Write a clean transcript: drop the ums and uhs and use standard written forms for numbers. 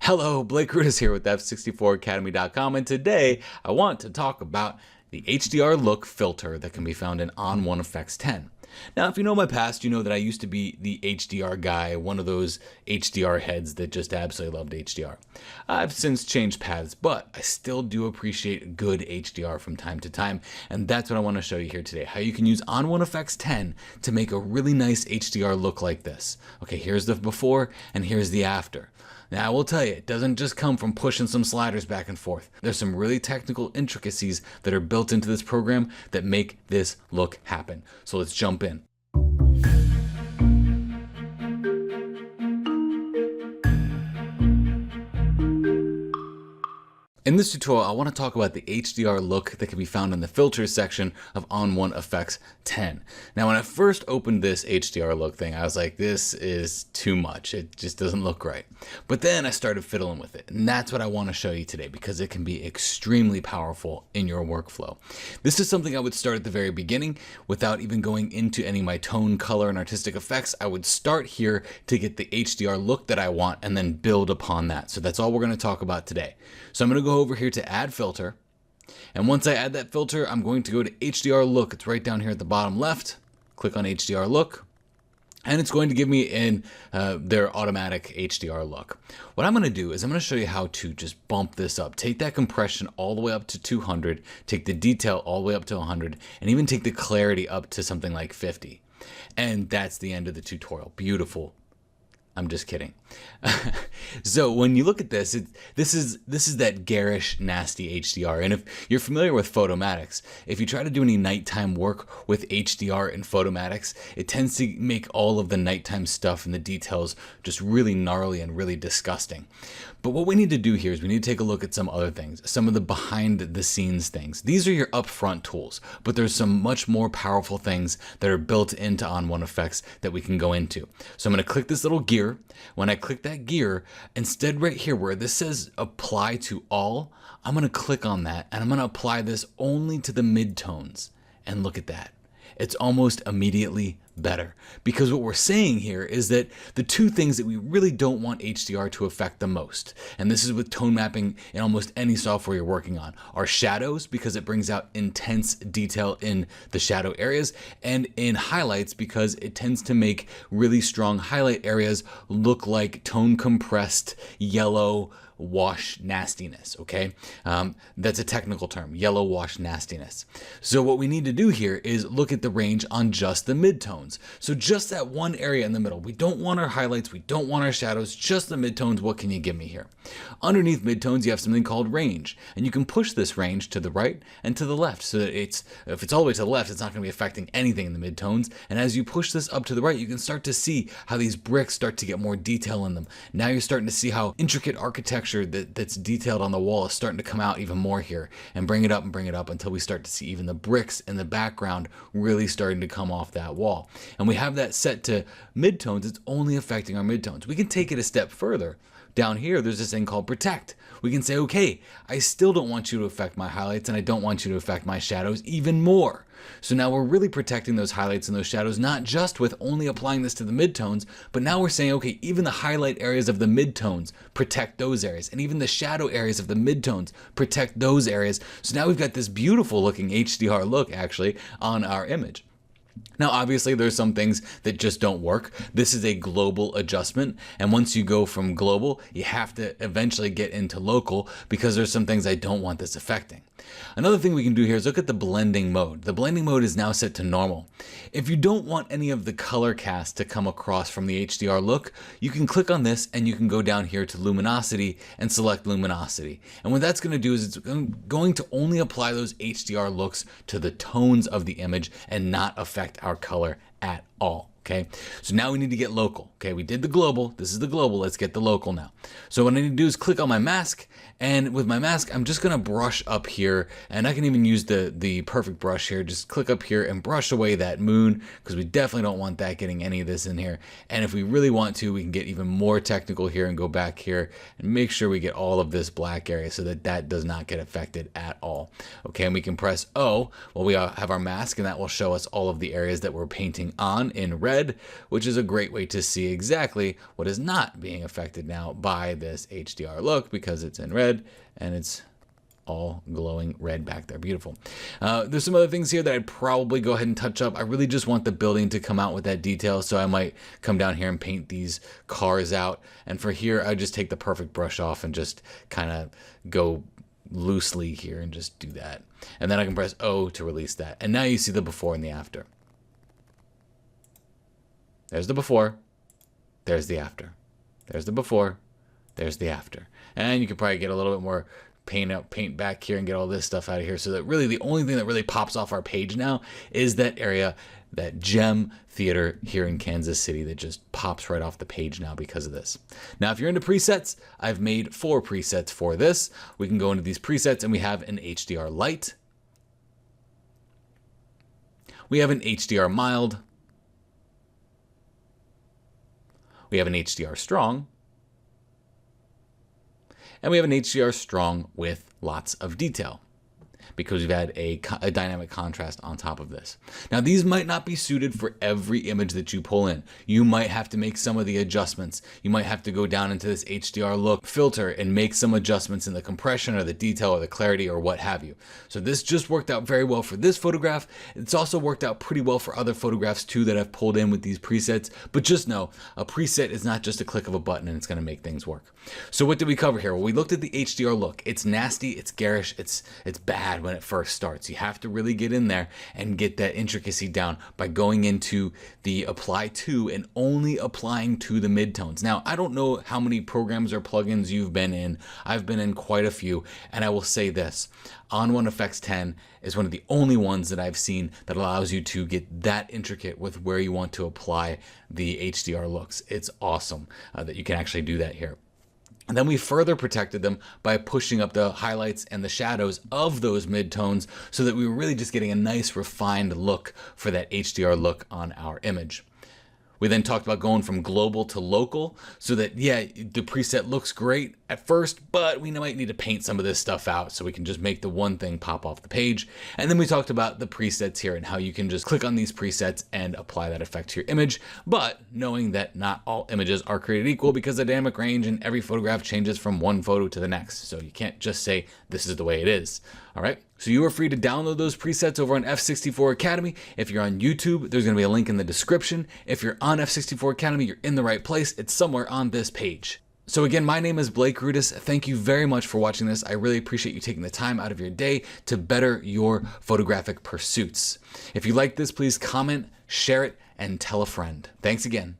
Hello, Blake Rudis here with F64Academy.com, and today I want to talk about the HDR Look filter that can be found in ON1 Effects 10. Now, if you know my past, you know that I used to be the HDR guy, one of those HDR heads that just absolutely loved HDR. I've since changed paths, but I still do appreciate good HDR from time to time, and that's what I want to show you here today, how you can use ON1 Effects 10 to make a really nice HDR look like this. Okay, here's the before and here's the after. Now, I will tell you, it doesn't just come from pushing some sliders back and forth. There's some really technical intricacies that are built into this program that make this look happen. So let's jump in. In this tutorial, I want to talk about the HDR look that can be found in the filters section of ON1 Effects 10. Now, when I first opened this HDR look thing, I was like, this is too much. It just doesn't look right. But then I started fiddling with it, and that's what I want to show you today because it can be extremely powerful in your workflow. This is something I would start at the very beginning without even going into any of my tone, color, and artistic effects. I would start here to get the HDR look that I want and then build upon that. So that's all we're going to talk about today. So I'm going to go over here to add filter, and once I add that filter, I'm going to go to HDR Look. It's right down here at the bottom left. Click on HDR Look, and it's going to give me in their automatic HDR look. What I'm going to do is I'm going to show you how to just bump this up. Take that compression all the way up to 200, take the detail all the way up to 100, and even take the clarity up to something like 50. And that's the end of the tutorial. Beautiful. I'm just kidding. So when you look at this, this is that garish, nasty HDR. And if you're familiar with Photomatix, if you try to do any nighttime work with HDR in Photomatix, it tends to make all of the nighttime stuff and the details just really gnarly and really disgusting. But what we need to do here is we need to take a look at some other things, some of the behind the scenes things. These are your upfront tools, but there's some much more powerful things that are built into ON1 Effects that we can go into. So I'm going to click this little gear. When I click that gear, instead right here where this says apply to all, I'm going to click on that and I'm going to apply this only to the midtones. And look at that. It's almost immediately better, because what we're saying here is that the two things that we really don't want HDR to affect the most, and this is with tone mapping in almost any software you're working on, are shadows, because it brings out intense detail in the shadow areas, and in highlights because it tends to make really strong highlight areas look like tone compressed yellow wash nastiness. Okay, that's a technical term, yellow wash nastiness. So what we need to do here is look at the range on just the midtones. So just that one area in the middle. We don't want our highlights, we don't want our shadows, just the midtones. What can you give me here? Underneath midtones, you have something called range, and you can push this range to the right and to the left, so that if it's all the way to the left, it's not going to be affecting anything in the midtones. And as you push this up to the right, you can start to see how these bricks start to get more detail in them. Now you're starting to see how intricate architecture that's detailed on the wall is starting to come out even more here, and bring it up until we start to see even the bricks in the background really starting to come off that wall. And we have that set to midtones. It's only affecting our midtones. We can take it a step further. Down here, there's this thing called protect. We can say, okay, I still don't want you to affect my highlights, and I don't want you to affect my shadows even more. So now we're really protecting those highlights and those shadows, not just with only applying this to the midtones, but now we're saying, okay, even the highlight areas of the midtones, protect those areas, and even the shadow areas of the midtones, protect those areas. So now we've got this beautiful looking HDR look actually on our image. Now, obviously, there's some things that just don't work. This is a global adjustment, and once you go from global, you have to eventually get into local, because there's some things I don't want this affecting. Another thing we can do here is look at the blending mode. The blending mode is now set to normal. If you don't want any of the color cast to come across from the HDR look, you can click on this and you can go down here to luminosity and select luminosity. And what that's going to do is it's going to only apply those HDR looks to the tones of the image and not affect our color at all. Okay, so now we need to get local. Okay, we did the global. This is the global. Let's get the local now. So what I need to do is click on my mask, and with my mask, I'm just gonna brush up here, and I can even use the perfect brush here. Just click up here and brush away that moon, because we definitely don't want that getting any of this in here. And if we really want to, we can get even more technical here and go back here and make sure we get all of this black area so that that does not get affected at all. Okay, and we can press O while we have our mask, and that will show us all of the areas that we're painting everything on in red, which is a great way to see exactly what is not being affected now by this HDR look, because it's in red and it's all glowing red back there. Beautiful. There's some other things here that I'd probably go ahead and touch up. I really just want the building to come out with that detail, so I might come down here and paint these cars out. And for here, I just take the perfect brush off and just kind of go loosely here and just do that. And then I can press O to release that. And now you see the before and the after. There's the before. There's the after. There's the before. There's the after. And you can probably get a little bit more paint back here and get all this stuff out of here, so that really the only thing that really pops off our page now is that area, that gem theater here in Kansas City, that just pops right off the page now because of this. Now, if you're into presets, I've made 4 presets for this. We can go into these presets and we have an HDR light. We have an HDR mild. We have an HDR strong. And we have an HDR strong with lots of detail, because we've had a dynamic contrast on top of this. Now, these might not be suited for every image that you pull in. You might have to make some of the adjustments. You might have to go down into this HDR look filter and make some adjustments in the compression or the detail or the clarity or what have you. So this just worked out very well for this photograph. It's also worked out pretty well for other photographs too that I've pulled in with these presets. But just know, a preset is not just a click of a button and it's going to make things work. So what did we cover here? Well, we looked at the HDR look. It's nasty, it's garish, it's bad when it first starts. You have to really get in there and get that intricacy down by going into the apply to and only applying to the midtones. Now, I don't know how many programs or plugins you've been in. I've been in quite a few, and I will say this: ON1 Effects 10 is one of the only ones that I've seen that allows you to get that intricate with where you want to apply the HDR looks. It's awesome that you can actually do that here. And then we further protected them by pushing up the highlights and the shadows of those midtones, so that we were really just getting a nice refined look for that HDR look on our image. We then talked about going from global to local, so that, yeah, the preset looks great at first, but we might need to paint some of this stuff out so we can just make the one thing pop off the page. And then we talked about the presets here and how you can just click on these presets and apply that effect to your image, but knowing that not all images are created equal, because the dynamic range in every photograph changes from one photo to the next. So you can't just say this is the way it is. All right. So you are free to download those presets over on F64 Academy. If you're on YouTube, there's going to be a link in the description. If you're on F64 Academy, you're in the right place. It's somewhere on this page. So again, my name is Blake Rudis. Thank you very much for watching this. I really appreciate you taking the time out of your day to better your photographic pursuits. If you like this, please comment, share it, and tell a friend. Thanks again.